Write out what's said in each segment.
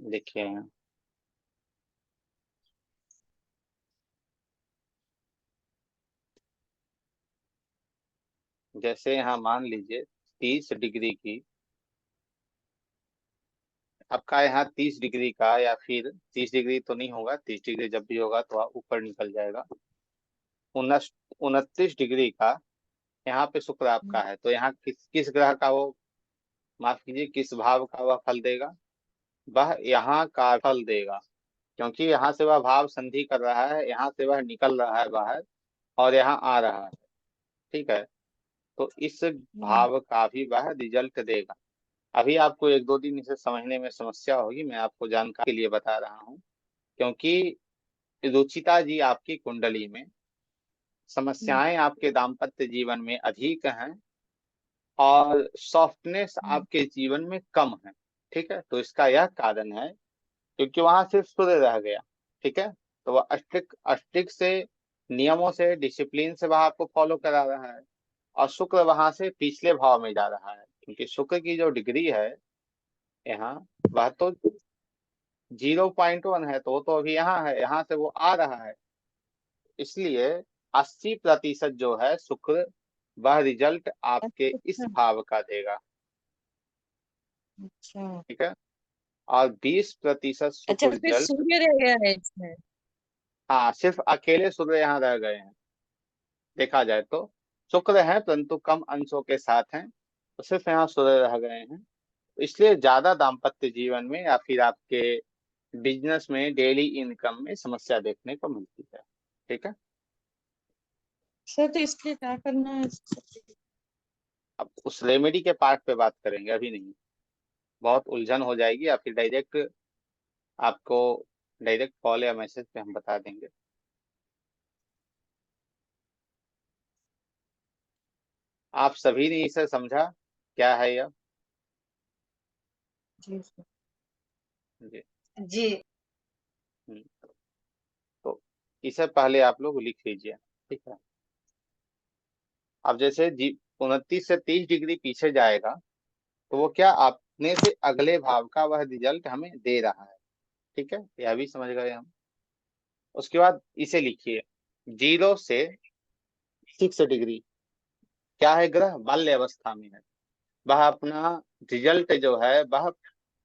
देखिए, जैसे यहाँ मान लीजिए 30 डिग्री की, आपका यहाँ 30 डिग्री का, या फिर 30 डिग्री तो नहीं होगा, 30 डिग्री जब भी होगा तो ऊपर निकल जाएगा। 29 डिग्री का यहाँ पे शुक्र आपका है, तो यहाँ किस किस ग्रह का वो, माफ कीजिए, किस भाव का वह फल देगा? वह यहाँ का फल देगा, क्योंकि यहाँ से वह भाव संधि कर रहा है, यहाँ से वह निकल रहा है बाहर और यहाँ आ रहा है। ठीक है, तो इस हम्म। भाव का भी वह रिजल्ट देगा। अभी आपको एक दो दिन इसे समझने में समस्या होगी, मैं आपको जानकारी के लिए बता रहा हूँ, क्योंकि रुचिता जी आपकी कुंडली में हम्म। समस्याएं आपके दाम्पत्य जीवन में अधिक हैं और सॉफ्टनेस हम्म। आपके जीवन में कम है। ठीक है, तो इसका यह कारण है क्योंकि वहां सिर्फ सूर्य रह गया। ठीक है, तो वह अस्टिक अस्टिक से, नियमों से, डिसिप्लिन से वह आपको फॉलो करा रहा है, और शुक्र वहां से पिछले भाव में जा रहा है, क्योंकि शुक्र की जो डिग्री है यहाँ, वह तो 0.1 है, तो वो तो अभी यहाँ है, यहाँ से वो आ रहा है। इसलिए 80% जो है शुक्र, वह रिजल्ट आपके इस अच्छा। भाव का देगा। अच्छा। ठीक है, और 20% अच्छा, शुक्र फिर रिजल्ट, सूर्य रह गया है इसमें। हाँ, सिर्फ अकेले सूर्य यहाँ रह गए हैं। देखा जाए तो शुक्र है, परंतु कम अंशों के साथ हैं, तो सिर्फ यहाँ सूर्य रह गए हैं। इसलिए ज्यादा दाम्पत्य जीवन में या फिर आपके बिजनेस में, डेली इनकम में समस्या देखने को मिलती है। ठीक है, सर, तो इसलिए क्या करना है? अब उस रेमेडी के पार्ट पे बात करेंगे, अभी नहीं, बहुत उलझन हो जाएगी, या फिर डायरेक्ट आपको डायरेक्ट कॉल या मैसेज पे हम बता देंगे। आप सभी ने इसे समझा, क्या है यह? जी सर। जी। जी। हम्म, तो इसे पहले आप लोग लिख लीजिए। ठीक है, अब जैसे जी 29 से 30 डिग्री पीछे जाएगा, तो वो क्या अपने से अगले भाव का वह रिजल्ट हमें दे रहा है। ठीक है, यह भी समझ गए हम। उसके बाद इसे लिखिए, 0 से 6 डिग्री क्या है, ग्रह बाल्य अवस्था में है, वह अपना रिजल्ट जो है वह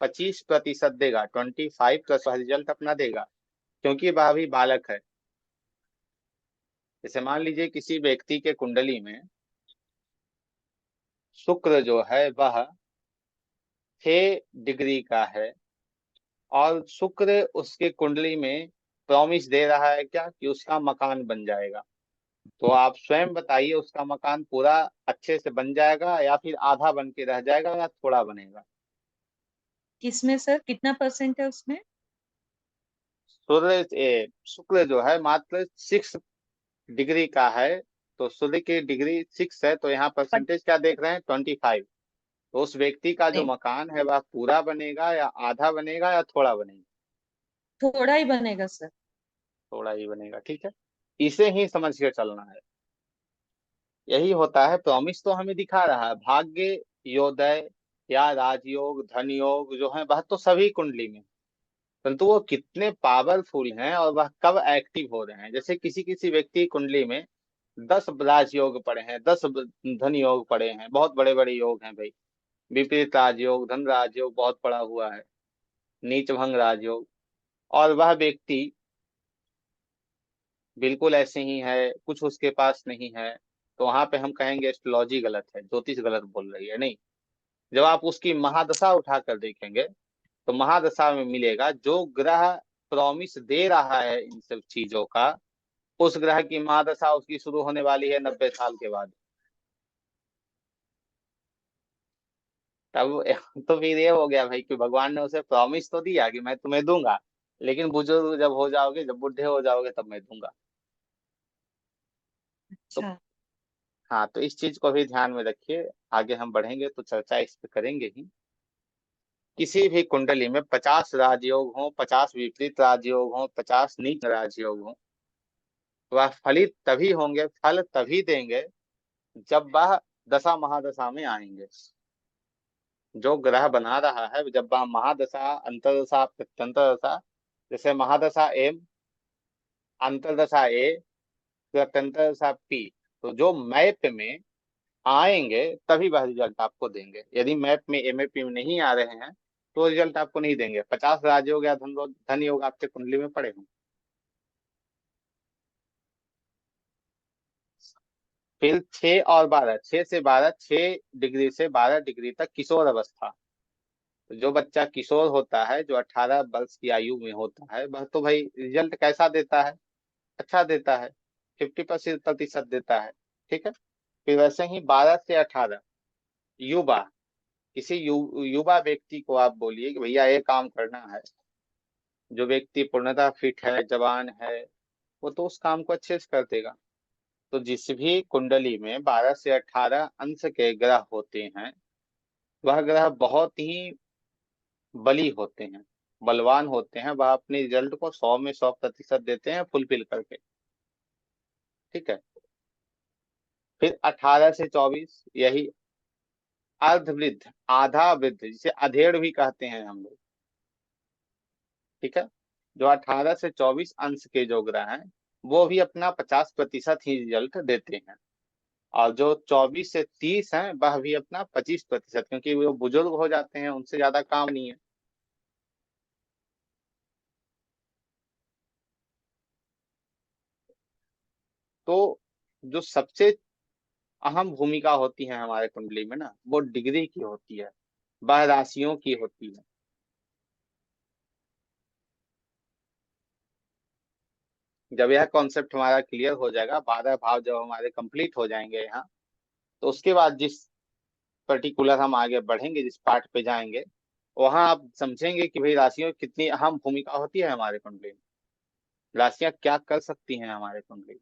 25% देगा, 25 का रिजल्ट अपना देगा, क्योंकि वह अभी बालक है। जैसे मान लीजिए किसी व्यक्ति के कुंडली में शुक्र जो है वह 6 डिग्री का है, और शुक्र उसके कुंडली में प्रॉमिस दे रहा है क्या, कि उसका मकान बन जाएगा। तो आप स्वयं बताइए, उसका मकान पूरा अच्छे से बन जाएगा, या फिर आधा बन के रह जाएगा, या थोड़ा बनेगा? किसमें सर, कितना परसेंट है उसमें? शुक्र जो है मात्र 6 डिग्री का है, तो सूर्य की डिग्री 6 है, तो यहाँ पट- परसेंटेज क्या देख रहे हैं, 25। तो उस व्यक्ति का जो नहीं, मकान है वह पूरा बनेगा, या आधा बनेगा, या थोड़ा बनेगा? थोड़ा ही बनेगा सर। थोड़ा ही बनेगा। ठीक है, इसे ही समझ के चलना है। यही होता है, प्रॉमिस तो हमें दिखा रहा है, भाग्य, योदय या राजयोग, धन योग जो है वह तो सभी कुंडली में, परंतु वो कितने पावरफुल हैं और वह कब एक्टिव हो रहे हैं। जैसे किसी किसी व्यक्ति की कुंडली में 10 राजयोग पड़े हैं, 10 धन योग पड़े हैं, बहुत बड़े बड़े योग हैं भाई। विपरीत राजयोग, धन राजयोग बहुत पड़ा हुआ है, नीच भंग राजयोग, और वह व्यक्ति बिल्कुल ऐसे ही है, कुछ उसके पास नहीं है, तो वहां पे हम कहेंगे एस्ट्रोलॉजी गलत है, ज्योतिष गलत बोल रही है। नहीं, जब आप उसकी महादशा उठाकर देखेंगे, तो महादशा में मिलेगा जो ग्रह प्रॉमिस दे रहा है इन सब चीजों का, उस ग्रह की महादशा उसकी शुरू होने वाली है 90 साल के बाद। तब तो फिर ये हो गया भाई कि भगवान ने उसे प्रॉमिस तो दिया कि मैं तुम्हें दूंगा, लेकिन बुजुर्ग जब हो जाओगे, जब बुढ़े हो जाओगे, तब मैं दूंगा। तो अच्छा। हाँ, तो इस चीज को भी ध्यान में रखिए, आगे हम बढ़ेंगे तो चर्चा इस पे करेंगे ही। किसी भी कुंडली में 50 राजयोग हो, 50 विपरीत राजयोग हो, 50 नीच राजयोग हो, वह फलित तभी होंगे, फल तभी देंगे, जब वह दशा महादशा में आएंगे। जो ग्रह बना रहा है, जब वह महादशा, अंतर्दशा, प्रत्यंतर दशा, जैसे महादशा एम, अंतर्दशा ए, प्रत्यंतर दशा पी, तो जो मैप में आएंगे तभी वह रिजल्ट आपको देंगे। यदि मैप में एमएपी में नहीं आ रहे हैं तो रिजल्ट आपको नहीं देंगे। 50 राजयोग या धन योग आपके कुंडली में पड़े हों। फिर 6 और 12, 6 से 12, 6 डिग्री से 12 डिग्री तक किशोर अवस्था। तो जो बच्चा किशोर होता है, जो 18 वर्ष की आयु में होता है, वह तो भाई रिजल्ट कैसा देता है? अच्छा देता है, 50% देता है। ठीक है। फिर वैसे ही 12 से 18 युवा, किसी युवा व्यक्ति को आप बोलिए कि भैया ये काम करना है, जो व्यक्ति पूर्णतः फिट है, जवान है, वो तो उस काम को अच्छे से कर देगा। तो जिस भी कुंडली में 12 से 18 अंश के ग्रह होते हैं, वह ग्रह बहुत ही बली होते हैं, बलवान होते हैं। वह अपने रिजल्ट को 100 में 100% देते हैं, फुलफिल करके। ठीक है। फिर 18 से 24, यही अर्धवृद्ध, आधा वृद्ध, जिसे अधेड़ भी कहते हैं हम लोग। ठीक है। जो 18 से 24 अंश के जो ग्रह हैं, वो भी अपना 50% ही रिजल्ट देते हैं। और जो 24 से 30 हैं, वह भी अपना 25%, क्योंकि वो बुजुर्ग हो जाते हैं, उनसे ज्यादा काम नहीं है। तो जो सबसे अहम भूमिका होती है हमारे कुंडली में ना, वो डिग्री की होती है, वह राशियों की होती है। जब यह कॉन्सेप्ट हमारा क्लियर हो जाएगा, 12 भाव जब हमारे कंप्लीट हो जाएंगे यहाँ, तो उसके बाद जिस पर्टिकुलर हम आगे बढ़ेंगे, जिस पार्ट पे जाएंगे, वहां आप समझेंगे कि भाई राशियों की कितनी अहम भूमिका होती है हमारे कुंडली में, राशियां क्या कर सकती हैं हमारे कुंडली में।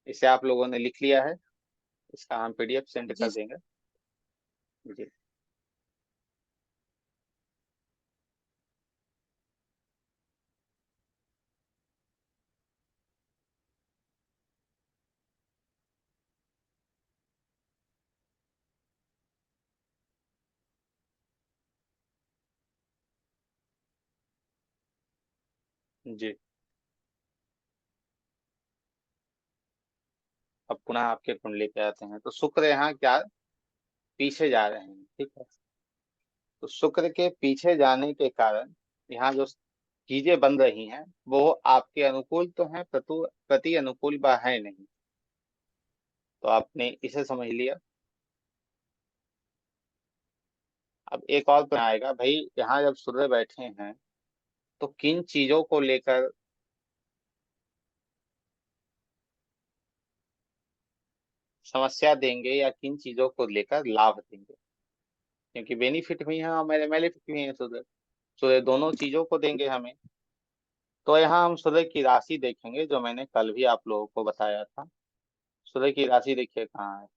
इसे आप लोगों ने लिख लिया है? इसका हम पीडीएफ सेंड कर जी देंगे। जी। जी। अब पुनः आपके कुंडली पे आते हैं, तो शुक्र यहाँ क्या पीछे जा रहे हैं। ठीक है। तो शुक्र के पीछे जाने के कारण यहाँ जो चीजें बन रही हैं, वो आपके अनुकूल तो हैं, प्रति अनुकूल वह है नहीं। तो आपने इसे समझ लिया। अब एक और प्रश्न आएगा, भाई यहाँ जब सूर्य बैठे हैं, तो किन चीजों को लेकर समस्या देंगे या किन चीजों को लेकर लाभ देंगे? क्योंकि बेनिफिट भी है और मेरे मेलिफिट भी है। सूर्य, सूर्य दोनों चीजों को देंगे हमें। तो यहाँ हम सूर्य की राशि देखेंगे, जो मैंने कल भी आप लोगों को बताया था। सूर्य की राशि देखिए कहाँ है।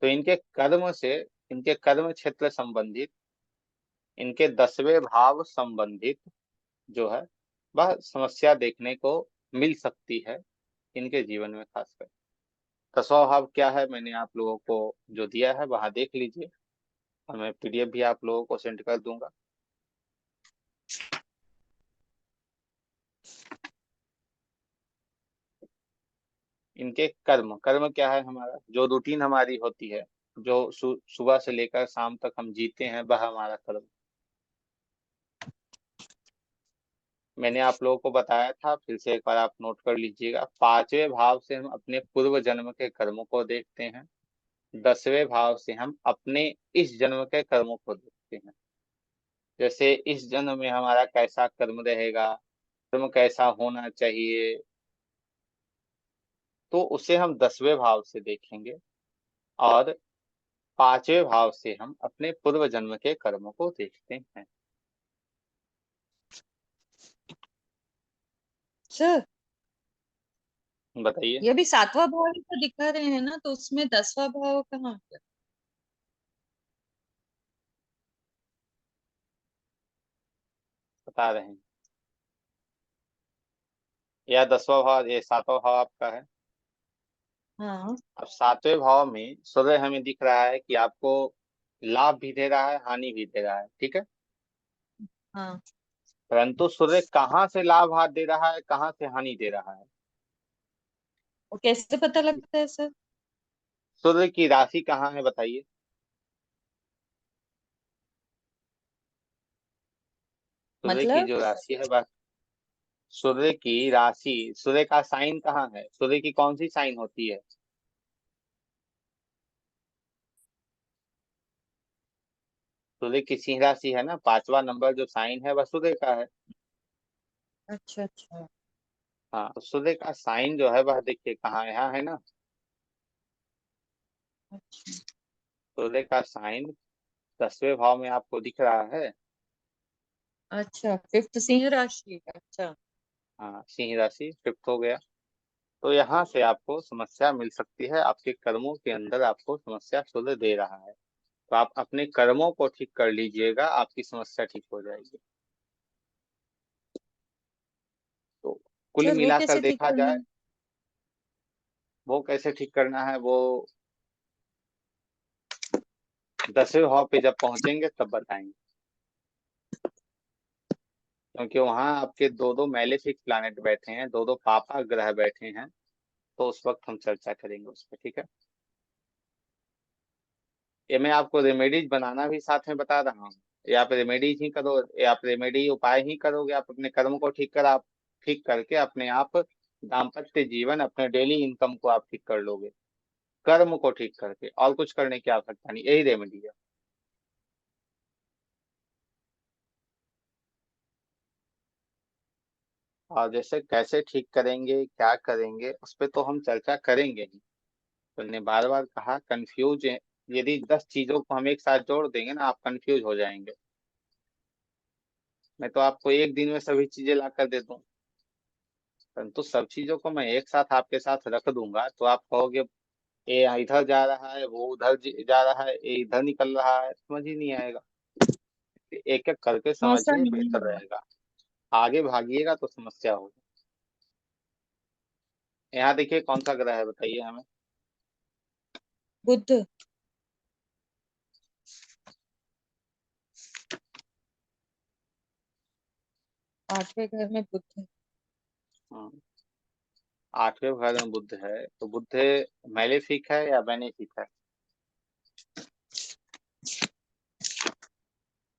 तो इनके कर्म से, इनके कर्म क्षेत्र संबंधित, इनके 10वें भाव संबंधित जो है, वह समस्या देखने को मिल सकती है इनके जीवन में खासकर। 10वां भाव क्या है, मैंने आप लोगों को जो दिया है वहां देख लीजिए, और मैं पीडीएफ भी आप लोगों को सेंड कर दूंगा। इनके कर्म, कर्म क्या है हमारा, जो रूटीन हमारी होती है, जो सुबह से लेकर शाम तक हम जीते हैं, वह हमारा कर्म। मैंने आप लोगों को बताया था, फिर से एक बार आप नोट कर लीजिएगा। 5वें भाव से हम अपने पूर्व जन्म के कर्मों को देखते हैं। 10वें भाव से हम अपने इस जन्म के कर्मों को देखते हैं। जैसे इस जन्म में हमारा कैसा कर्म रहेगा, कर्म कैसा होना चाहिए, तो उसे हम 10वें भाव से देखेंगे। और 5वें भाव से हम अपने पूर्व जन्म के कर्मों को देखते हैं। सर, बताइए। ये भी 7वां भाव ही तो दिखा रहे हैं ना, तो उसमें 10वां भाव कहाँ गया? बता रहे हैं, या 10वां भाव, ये 7वां भाव आपका है। हाँ अब सातवें भाव में सूर्य हमें दिख रहा है कि आपको लाभ भी दे रहा है, हानि भी दे रहा है, ठीक है। हाँ। परंतु सूर्य कहाँ से लाभ हाथ दे रहा है, कहाँ से हानि दे रहा है? वो कैसे पता लगता है सर? सूर्य की राशि कहाँ है बताइए? सूर्य की मतलब जो राशि है वह, सूर्य की राशि, सूर्य का साइन कहाँ है, सूर्य की कौन सी साइन होती है? सूर्य की सिंह राशि है ना, पांचवा नंबर जो साइन है वह सूर्य का है। अच्छा अच्छा। हाँ, तो सूर्य का साइन जो है वह देखिए कहाँ है, यहाँ है ना। अच्छा सूर्य का साइन 10वें भाव में आपको दिख रहा है। अच्छा, फिफ्थ सिंह राशि, अच्छा। हाँ, सिंह राशि फिफ्थ हो गया। तो यहाँ से आपको समस्या मिल सकती है, आपके कर्मों के अंदर आपको समस्या सूर्य दे रहा है। तो आप अपने कर्मों को ठीक कर लीजिएगा, आपकी समस्या ठीक हो जाएगी। तो कुल सर वो मिलाकर कैसे ठीक देखा करना जाए, है? वो कैसे ठीक करना है वो 10वें भाव पे जब पहुंचेंगे तब बताएंगे। क्योंकि वहां आपके दो दो मैलेफिक प्लैनेट बैठे हैं, दो दो पापा ग्रह बैठे हैं, तो उस वक्त हम चर्चा करेंगे उस पर, ठीक है। ये मैं आपको रेमेडीज बनाना भी साथ में बता रहा हूँ। ये आप रेमेडीज ही करो, ये आप रेमेडी उपाय ही करोगे, आप अपने कर्म को ठीक कर, आप ठीक करके अपने आप दाम्पत्य जीवन, अपने डेली इनकम को आप ठीक कर लोगे, कर्म को ठीक करके, और कुछ करने की आवश्यकता नहीं, यही रेमेडी है। और जैसे कैसे ठीक करेंगे, क्या करेंगे, उस पर तो हम चर्चा करेंगे ही। तो मैंने बार बार कहा, कंफ्यूज है, यदि 10 चीजों को हम एक साथ जोड़ देंगे ना, आप कंफ्यूज हो जाएंगे। मैं तो आपको एक दिन में सभी चीजें ला कर दे दूं, परंतु सब चीजों को मैं एक साथ आपके साथ रख दूंगा तो आप कहोगे ये इधर जा रहा है, वो उधर जा रहा है, ये इधर निकल रहा है, समझ ही नहीं आएगा। एक एक करके हाँ सर, समझिए, नहीं बेहतर है। रहेगा। आगे भागिएगा तो समस्या होगी। यहाँ देखिए कौन सा ग्रह है बताइए हमें। बुध। 8वें घर में बुध है। हाँ, 8वें घर में बुध है, तो बुध मैलेफिक है या बेनिफिक है?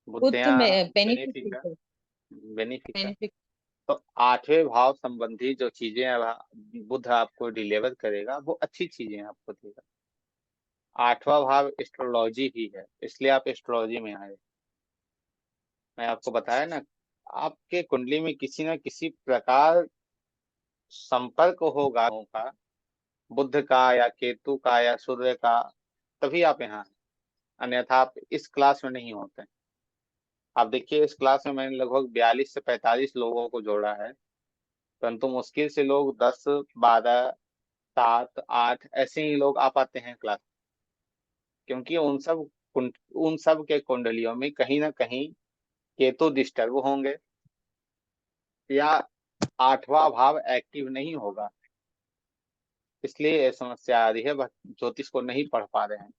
बुध बुध यहाँ में बेनिफिक बेनिफिट है, है। बेनिफिक है। बेनिफिट। तो 8वें भाव संबंधी जो चीजें बुध आपको डिलीवर करेगा वो अच्छी चीजें आपको देगा। 8वां भाव एस्ट्रोलॉजी ही है, इसलिए आप एस्ट्रोलॉजी में आए। मैं आपको बताया ना, आपके कुंडली में किसी न किसी प्रकार संपर्क होगा का, बुध का या केतु का या सूर्य का, तभी आप यहाँ हैं। अन्यथा आप इस क्लास में नहीं होते। आप देखिए, इस क्लास में मैंने लगभग 42 से 45 लोगों को जोड़ा है, परंतु मुश्किल से लोग 10, 12, 7, 8 ऐसे ही लोग आ पाते हैं क्लास। क्योंकि उन सब के कुंडलियों में कहीं ना कहीं केतु डिस्टर्ब होंगे, या 8वां भाव एक्टिव नहीं होगा, इसलिए ये समस्या आ रही है, बस ज्योतिष को नहीं पढ़ पा रहे हैं।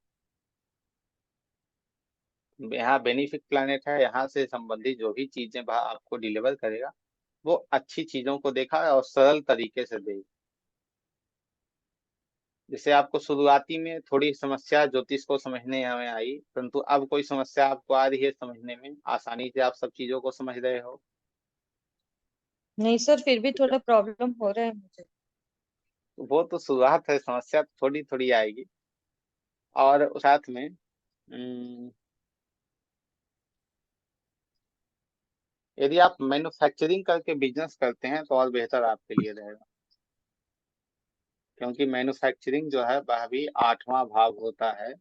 यहाँ बेनिफिक प्लैनेट है, यहाँ से संबंधित जो भी चीजें वह आपको डिलीवर करेगा, वो अच्छी चीजों को देखा और सरल तरीके से देगा। जैसे आपको शुरुआती में थोड़ी समस्या ज्योतिष को समझने में आई, परंतु अब कोई समस्या आपको आ रही है समझने में, आसानी से आप सब चीजों को समझ रहे हो। नहीं सर, फिर भी ठीक है, थोड़ा प्रॉब्लम हो रहा है मुझे। वो तो शुरुआत है, समस्या थोड़ी थोड़ी आएगी। और साथ में यदि आप मैन्युफैक्चरिंग करके बिजनेस करते हैं तो और बेहतर आपके लिए रहेगा। क्योंकि मैन्युफैक्चरिंग जो है वह भी 8वां भाव होता है।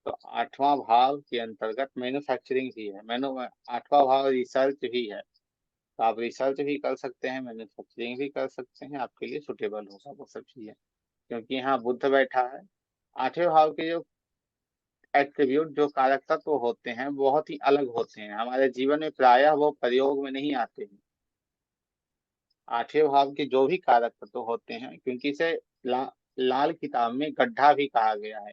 तो 8वां भाव के अंतर्गत मैन्युफैक्चरिंग ही है, मैनु 8वां भाव रिसर्च भी है। तो आप रिसर्च भी कर सकते हैं, मैन्युफैक्चरिंग भी कर सकते हैं, आपके लिए सुटेबल होगा वो सब चीजें। क्योंकि यहाँ बुध बैठा है। 8वें भाव के जो एट्रीब्यूट, जो कारक तत्व होते हैं, बहुत ही अलग होते हैं, हमारे जीवन में प्रायः वो प्रयोग में नहीं आते हैं। 8वें भाव के जो भी कारक तत्व होते हैं, क्योंकि इसे लाल किताब में गड्ढा भी कहा गया है।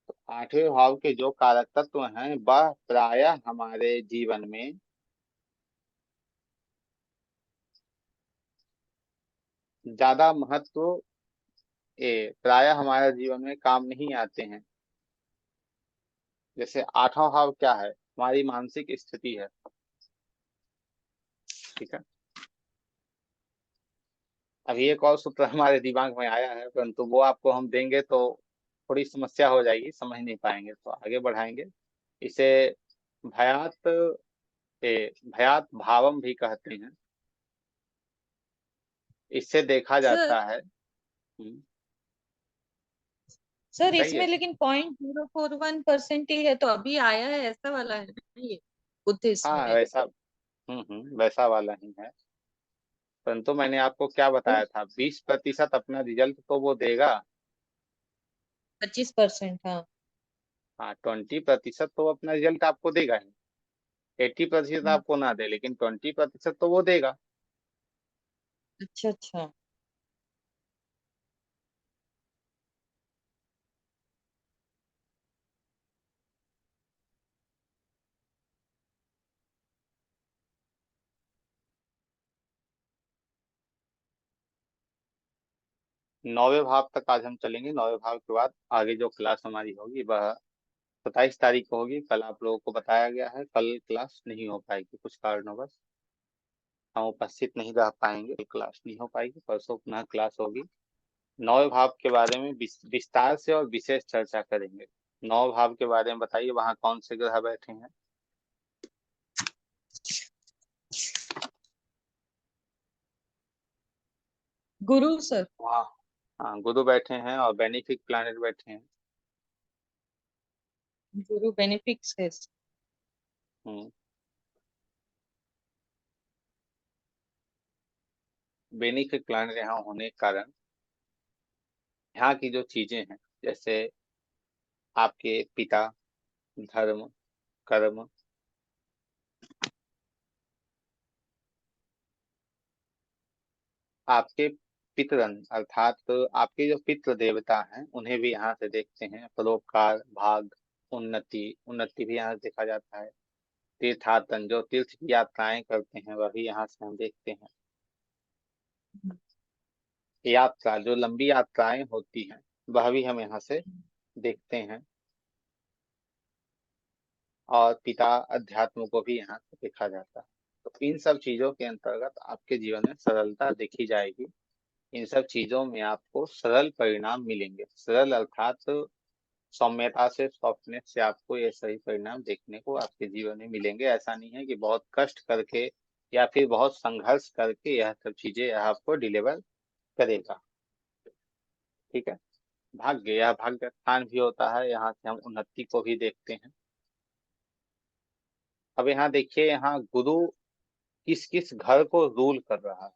तो आठवें भाव के जो कारक तत्व हैं वह प्रायः हमारे जीवन में ज्यादा महत्व प्रायः हमारे जीवन में काम नहीं आते हैं। जैसे आठवां भाव क्या है, हमारी मानसिक स्थिति है। ठीक है, अभी एक और सूत्र हमारे दिमाग में आया है, परंतु वो आपको हम देंगे तो थोड़ी समस्या हो जाएगी, समझ नहीं पाएंगे, तो आगे बढ़ाएंगे। इसे भयात भयात भावम भी कहते हैं। इससे देखा सर जाता है। सर इसमें बताइए। लेकिन 0.041% ही है, तो अभी आया है ऐसा वाला है ना ये बुद्धिस्ट हाँ में। वैसा, वैसा वाला ही है। परंतु मैंने आपको क्या बताया था, 20% अपना रिजल्ट तो वो देगा। 25%, हाँ। हाँ, 20% तो अपना रिजल्ट आपको देगा ही। 80% हम्म, आपको ना दे, लेकिन 20% तो वो देगा। अच्छा अच्छा। 9वें भाव तक आज हम चलेंगे। 9वें भाव के बाद आगे जो क्लास हमारी होगी वह 27 तारीख को होगी। कल आप लोगों को बताया गया है, कल क्लास नहीं हो पाएगी कुछ कारणवश, हम उपस्थित नहीं रह पाएंगे, कल क्लास नहीं हो पाएगी। परसों पुनः क्लास होगी। 9वें भाव के बारे में विस्तार से और विशेष चर्चा करेंगे। 9वें भाव के बारे में बताइए, वहाँ कौन से ग्रह बैठे हैं। गुरु सर। वहाँ हाँ गुरु बैठे हैं और बेनिफिक प्लैनेट बैठे हैं। गुरु बेनिफिक्स है। हम्म बेनिफिक प्लैनेट यहाँ होने के कारण यहाँ की जो चीजें हैं, जैसे आपके पिता, धर्म, कर्म, आपके पितरन अर्थात आपके जो पितृ देवता हैं उन्हें भी यहाँ से देखते हैं। परोपकार, भाग, उन्नति, उन्नति भी यहाँ से देखा जाता है। तीर्थाटन, जो तीर्थ की यात्राएं करते हैं वह भी यहाँ से हम देखते हैं। यात्रा, जो लंबी यात्राएं होती हैं वह भी हम यहाँ से देखते हैं। और पिता अध्यात्म को भी यहाँ से देखा जाता है। तो इन सब चीजों के अंतर्गत आपके जीवन में सरलता देखी जाएगी। इन सब चीजों में आपको सरल परिणाम मिलेंगे। सरल अर्थात सौम्यता से, सॉफ्टनेस से आपको ये सही परिणाम देखने को आपके जीवन में मिलेंगे। ऐसा नहीं है कि बहुत कष्ट करके या फिर बहुत संघर्ष करके यह सब चीजें यह आपको डिलीवर करेगा। ठीक है, भाग्य, यह भाग्य स्थान भी होता है, यहाँ से हम उन्नति को भी देखते हैं। अब यहाँ देखिए, यहाँ गुरु किस किस घर को रूल कर रहा है।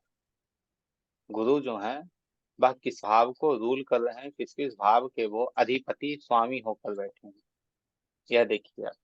गुरु जो है वह किस भाव को रूल कर रहे हैं, किस किस भाव के वो अधिपति स्वामी होकर बैठे हैं, यह देखिए आप।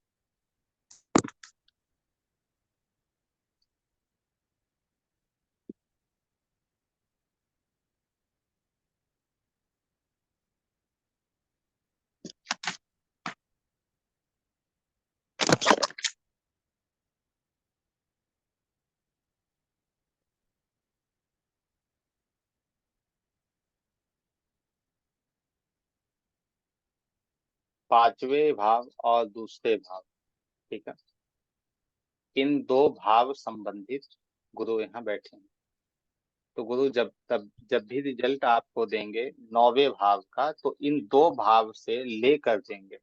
5वें भाव और दूसरे भाव। ठीक है, इन दो भाव संबंधित गुरु यहाँ बैठे हैं। तो गुरु जब भी रिजल्ट आपको देंगे 9वें भाव का, तो इन दो भाव से लेकर देंगे।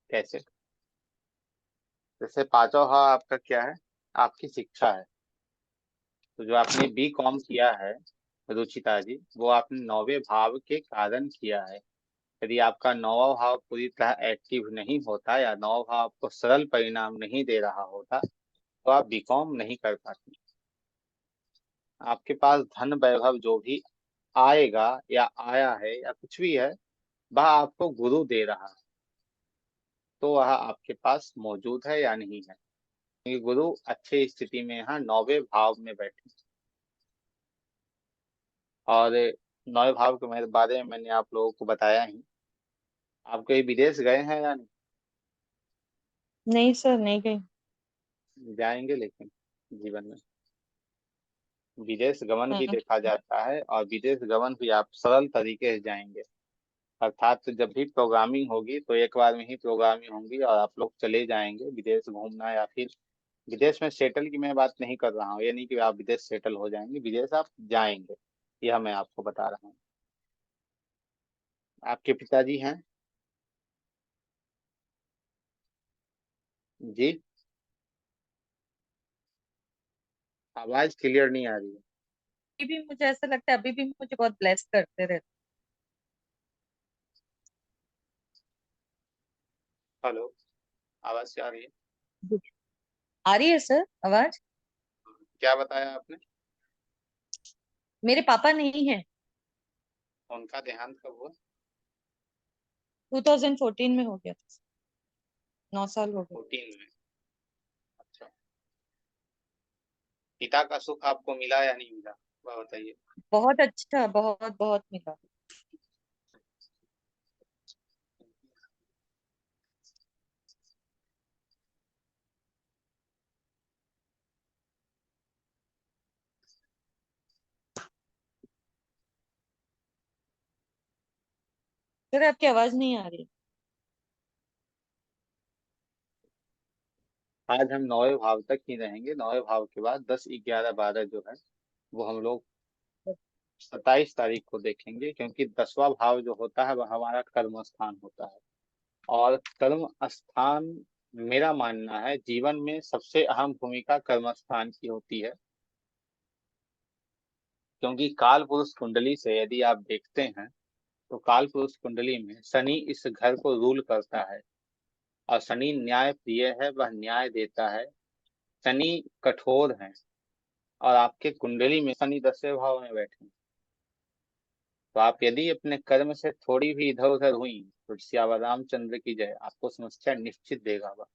कैसे? जैसे 5वां भाव आपका क्या है, आपकी शिक्षा है। तो जो आपने B.Com किया है रुचिता जी, वो आपने 9वें भाव के कारण किया है। यदि आपका 9वां भाव पूरी तरह एक्टिव नहीं होता या 9वां भाव आपको सरल परिणाम नहीं दे रहा होता तो आप B.Com नहीं कर पाते। आपके पास धन वैभव जो भी आएगा या आया है या कुछ भी है, वह आपको गुरु दे रहा है। तो वह आपके पास मौजूद है या नहीं है, क्योंकि गुरु अच्छे स्थिति में यहाँ 9वें भाव में बैठे। और नौवें भाव के मेरे बारे में मैंने आप लोगों को बताया ही। आप कहीं विदेश गए हैं या नहीं सर, नहीं गई। नहीं? जाएंगे लेकिन जीवन में विदेश गमन भी नहीं। देखा जाता है, और विदेश गमन भी आप सरल तरीके से जाएंगे। अर्थात जब भी प्रोग्रामिंग होगी तो एक बार में ही प्रोग्रामिंग होंगी और आप लोग चले जाएंगे विदेश घूमना, या फिर विदेश में सेटल की मैं बात नहीं कर रहा हूँ, ये नहीं कि आप विदेश सेटल हो जाएंगे, विदेश आप जाएंगे, यह मैं आपको बता रहा हूँ। आपके पिताजी हैं? जी, आवाज क्लियर नहीं आ रही है। अभी भी मुझे ऐसा लगता है, अभी भी मुझे बहुत ब्लेस करते रहते। हेलो, आवाज क्या आ रही है? आ रही है सर आवाज? क्या बताया आपने? मेरे पापा नहीं है। उनका देहांत कब हुआ? 2014 में हो गया था। 9 साल हो गए। 14 में। अच्छा, पिता का सुख आपको मिला या नहीं मिला, वह बताइए। बहुत अच्छा, बहुत बहुत मिला। सर आपकी आवाज नहीं आ रही। आज हम नौवें भाव तक ही रहेंगे, नौवें भाव के बाद 10, 11, 12 जो है वो हम लोग 27 तारीख को देखेंगे, क्योंकि 10वां भाव जो होता है वह हमारा कर्म स्थान होता है। और कर्म स्थान, मेरा मानना है जीवन में सबसे अहम भूमिका कर्म स्थान की होती है। क्योंकि काल पुरुष कुंडली से यदि आप देखते हैं तो काल पुरुष कुंडली में शनि इस घर को रूल करता है, और शनि न्याय प्रिय है, वह न्याय देता है। शनि कठोर है, और आपके कुंडली में शनि 10वें भाव में बैठे हैं। तो आप यदि अपने कर्म से थोड़ी भी इधर उधर हुई तो सियावर रामचंद्र की जय, आपको समस्या निश्चित देगा वह।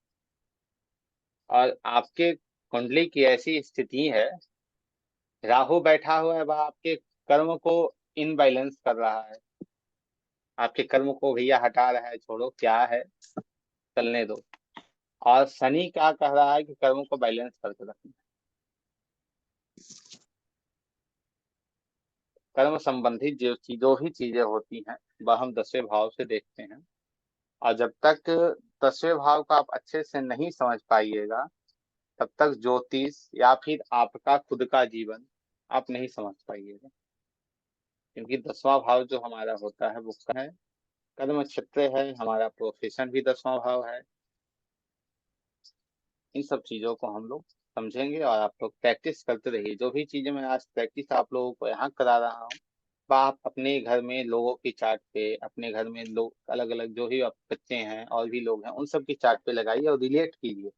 और आपके कुंडली की ऐसी स्थिति है, राहु बैठा हुआ है, वह आपके कर्म को इनबैलेंस कर रहा है, आपके कर्म को भैया हटा रहा है, छोड़ो क्या है, चलने दो। और शनि क्या कह रहा है कि कर्म को बैलेंस करके रखना। कर्म संबंधी जो भी चीजें होती हैं वह हम 10वें भाव से देखते हैं। और जब तक 10वें भाव का आप अच्छे से नहीं समझ पाइएगा, तब तक ज्योतिष या फिर आपका खुद का जीवन आप नहीं समझ पाइएगा। क्योंकि 10वां भाव जो हमारा होता है वो क्या है, कर्म क्षेत्र है, हमारा प्रोफेशन भी 10वां भाव है। इन सब चीजों को हम लोग समझेंगे, और आप लोग प्रैक्टिस करते रहिए। जो भी चीजें मैं आज प्रैक्टिस आप लोगों को यहाँ करा रहा हूँ, वह आप अपने घर में लोगों की चार्ट पे, अपने घर में लोग अलग अलग जो भी आप बच्चे हैं और भी लोग हैं उन सब की चार्ट पे लगाइए और रिलेट कीजिए,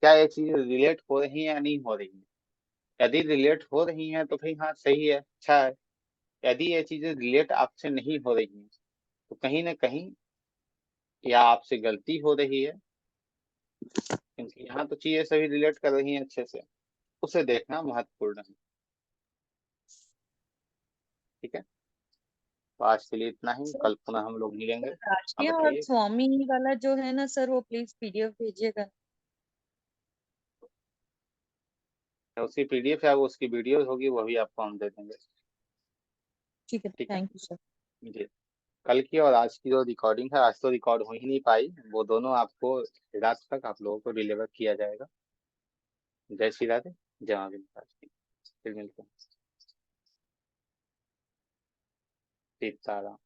क्या ये चीज रिलेट हो रही है या नहीं हो रही है। यदि रिलेट हो रही है तो भाई हाँ सही है, अच्छा है। यदि ये चीजें रिलेट आपसे नहीं हो रही हैं तो कहीं ना कहीं या आपसे गलती हो रही है, क्योंकि यहाँ तो चीजें सभी रिलेट कर रही हैं अच्छे से, उसे देखना महत्वपूर्ण है। ठीक है, तो आज के लिए इतना ही, सर, कल पुनः हम लोग मिलेंगे। हाँ राशियां और बताइए। स्वामी वाला जो है ना सर, वो प्लीज पीडीएफ भेजिएगा। उसकी पीडीएफ या वो उसकी वीडियो होगी वो भी आपको हम दे देंगे। ठीक है, ठीक है, थैंक यू सर। जी। कल की और आज की जो रिकॉर्डिंग है, आज तो रिकॉर्ड हो ही नहीं पाई, वो दोनों आपको रात तक आप लोगों को डिलीवर किया जाएगा। जय श्री राधे, जय मां विंध्याचल। फिर मिलते हैं। सीताराम।